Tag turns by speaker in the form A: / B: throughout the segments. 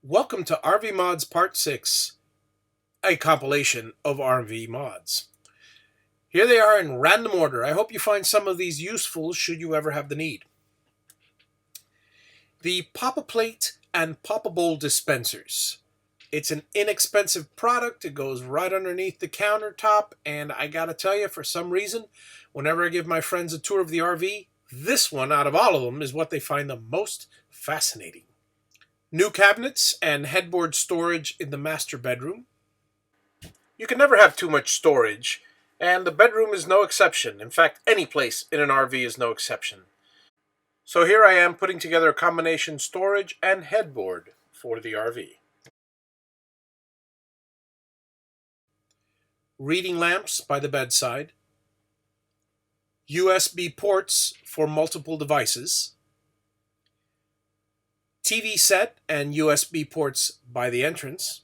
A: Welcome to RV Mods Part 6, a compilation of RV mods. Here they are in random order. I hope you find some of these useful should you ever have the need. The Pop-A-Plate and Pop-A-Bowl dispensers. It's an inexpensive product. It goes right underneath the countertop, and I gotta tell you, for some reason, whenever I give my friends a tour of the RV, this one out of all of them is what they find the most fascinating. New cabinets and headboard storage in the master bedroom. You can never have too much storage, and the bedroom is no exception. In fact, any place in an RV is no exception. So here I am putting together a combination storage and headboard for the RV. Reading lamps by the bedside. USB ports for multiple devices. TV set and USB ports by the entrance.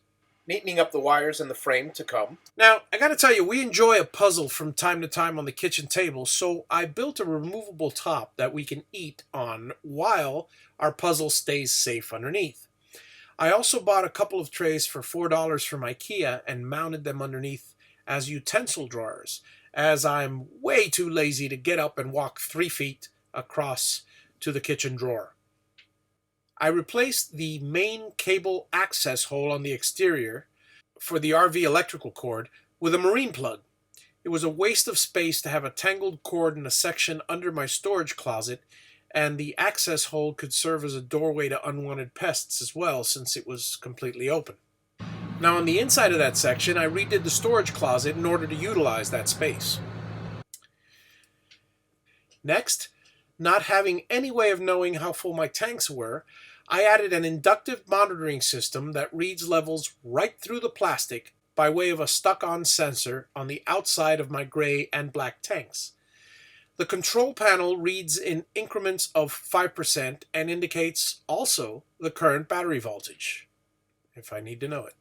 A: Neatening up the wires and the frame to come. Now, I gotta tell you, we enjoy a puzzle from time to time on the kitchen table, so I built a removable top that we can eat on while our puzzle stays safe underneath. I also bought a couple of trays for $4 from IKEA and mounted them underneath as utensil drawers, as I'm way too lazy to get up and walk 3 feet across to the kitchen drawer. I replaced the main cable access hole on the exterior for the RV electrical cord with a marine plug. It was a waste of space to have a tangled cord in a section under my storage closet, and the access hole could serve as a doorway to unwanted pests as well, since it was completely open. Now, on the inside of that section, I redid the storage closet in order to utilize that space. Next, not having any way of knowing how full my tanks were, I added an inductive monitoring system that reads levels right through the plastic by way of a stuck-on sensor on the outside of my gray and black tanks. The control panel reads in increments of 5% and indicates also the current battery voltage, if I need to know it.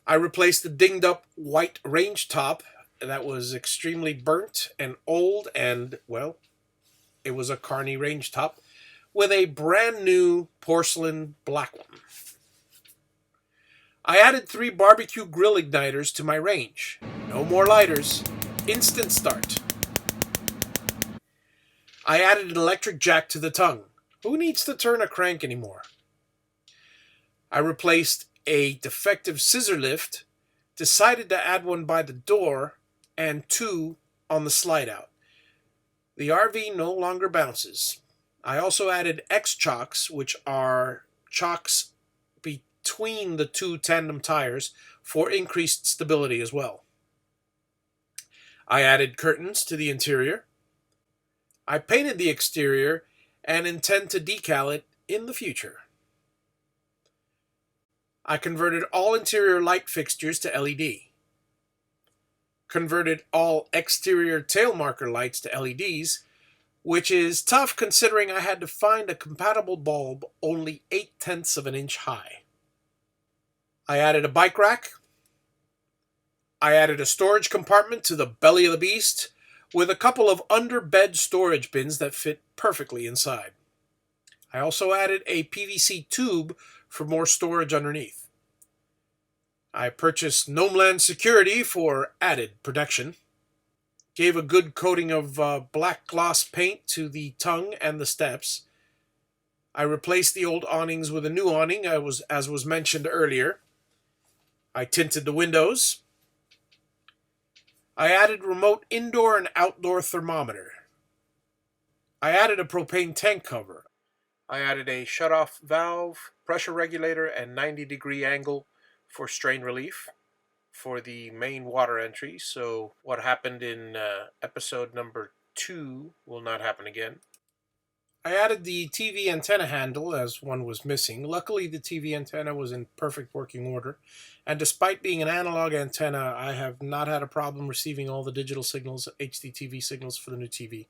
A: I replaced the dinged-up white range top that was extremely burnt and old and, well, it was a Carney range top, with a brand new porcelain black one. I added 3 barbecue grill igniters to my range. No more lighters. Instant start. I added an electric jack to the tongue. Who needs to turn a crank anymore? I replaced a defective scissor lift, decided to add one by the door, and 2 on the slide out. The RV no longer bounces. I also added X-chocks, which are chocks between the 2 tandem tires for increased stability as well. I added curtains to the interior. I painted the exterior and intend to decal it in the future. I converted all interior light fixtures to LED. Converted all exterior tail marker lights to LEDs, which is tough considering I had to find a compatible bulb only 0.8 of an inch high. I added a bike rack. I added a storage compartment to the belly of the beast with a couple of under-bed storage bins that fit perfectly inside. I also added a PVC tube for more storage underneath. I purchased Gnomeland Security for added protection. Gave a good coating of black gloss paint to the tongue and the steps. I replaced the old awnings with a new awning, as was mentioned earlier. I tinted the windows. I added remote indoor and outdoor thermometer. I added a propane tank cover. I added a shutoff valve, pressure regulator, and 90-degree angle for strain relief for the main water entry, so what happened in episode number 2 will not happen again. I added the TV antenna handle as one was missing. Luckily, the TV antenna was in perfect working order, and despite being an analog antenna, I have not had a problem receiving all the digital signals, HDTV signals for the new TV.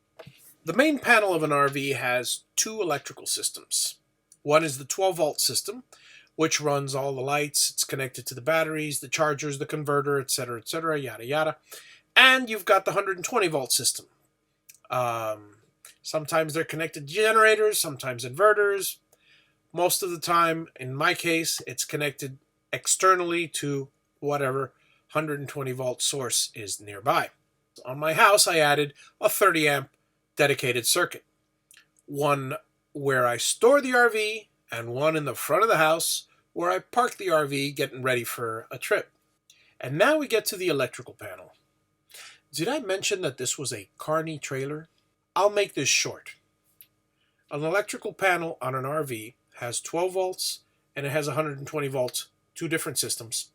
A: The main panel of an RV has 2 electrical systems. One is the 12-volt system, which runs all the lights. It's connected to the batteries, the chargers, the converter, etc., yada, yada. And you've got the 120-volt system. Sometimes they're connected to generators, sometimes inverters. Most of the time, in my case, it's connected externally to whatever 120 volt source is nearby. On my house, I added a 30 amp dedicated circuit. One where I store the RV and one in the front of the house where I park the RV getting ready for a trip. And now we get to the electrical panel. Did I mention that this was a Carney trailer? I'll make this short. An electrical panel on an RV has 12 volts and it has 120 volts, two different systems.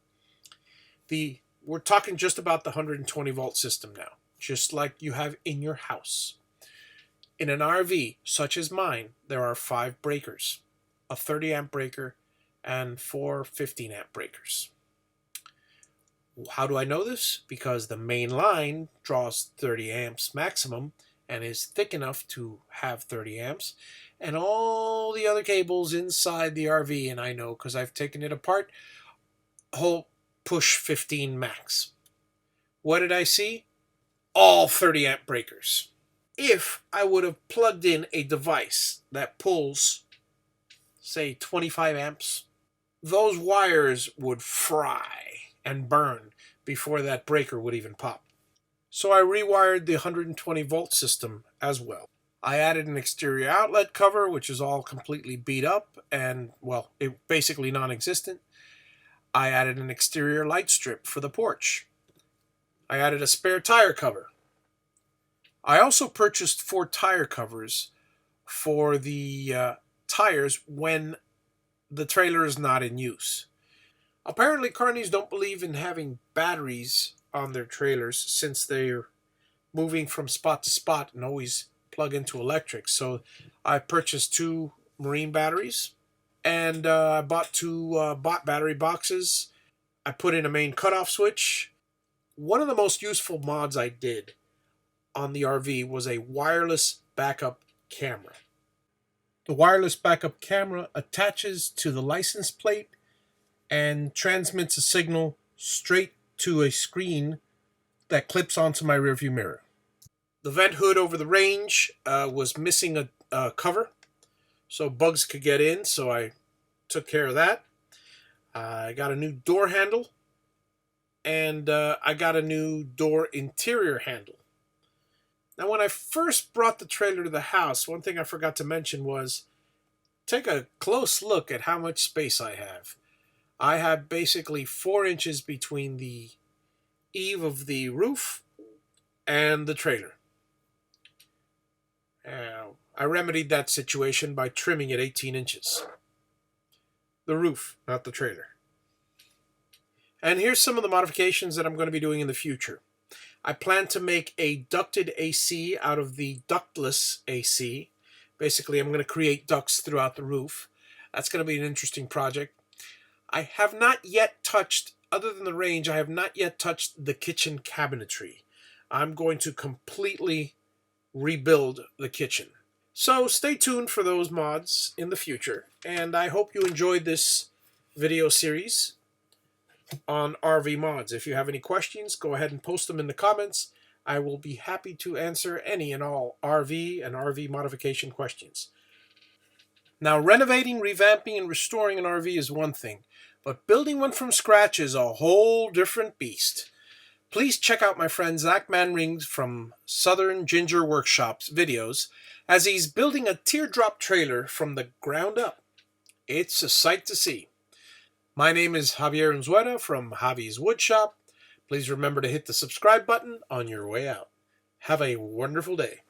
A: We're talking just about the 120 volt system now, just like you have in your house. In an RV, such as mine, there are 5 breakers, a 30 amp breaker and 4 15 amp breakers. How do I know this? Because the main line draws 30 amps maximum and is thick enough to have 30 amps, and all the other cables inside the RV, and I know because I've taken it apart, whole push 15 max. What did I see? All 30 amp breakers. If I would have plugged in a device that pulls, say, 25 amps, those wires would fry and burn before that breaker would even pop. So I rewired the 120 volt system as well. I added an exterior outlet cover, which is all completely beat up and, well, it basically non-existent. I added an exterior light strip for the porch. I added a spare tire cover. I also purchased 4 tire covers for the tires when the trailer is not in use. Apparently, Carneys don't believe in having batteries on their trailers since they're moving from spot to spot and always plug into electric. So I purchased 2 marine batteries, and I bought 2 battery boxes. I put in a main cutoff switch. One of the most useful mods I did on the RV was a wireless backup camera. The wireless backup camera attaches to the license plate and transmits a signal straight to a screen that clips onto my rearview mirror. The vent hood over the range was missing a cover, so bugs could get in, so I took care of that. I got a new door handle, and I got a new door interior handle. Now, when I first brought the trailer to the house, one thing I forgot to mention was take a close look at how much space I have. I have basically 4 inches between the eave of the roof and the trailer. I remedied that situation by trimming it 18 inches. The roof, not the trailer. And here's some of the modifications that I'm going to be doing in the future. I plan to make a ducted AC out of the ductless AC. Basically, I'm going to create ducts throughout the roof. That's going to be an interesting project. I have not yet touched, other than the range, I have not yet touched the kitchen cabinetry. I'm going to completely rebuild the kitchen. So stay tuned for those mods in the future, and I hope you enjoyed this video series on RV mods. If you have any questions, go ahead and post them in the comments. I will be happy to answer any and all RV and RV modification questions. Now, renovating, revamping, and restoring an RV is one thing, but building one from scratch is a whole different beast. Please check out my friend Zach Manring from Southern Ginger Workshop's videos as he's building a teardrop trailer from the ground up. It's a sight to see. My name is Javier Unzueta from Javi's Woodshop. Please remember to hit the subscribe button on your way out. Have a wonderful day.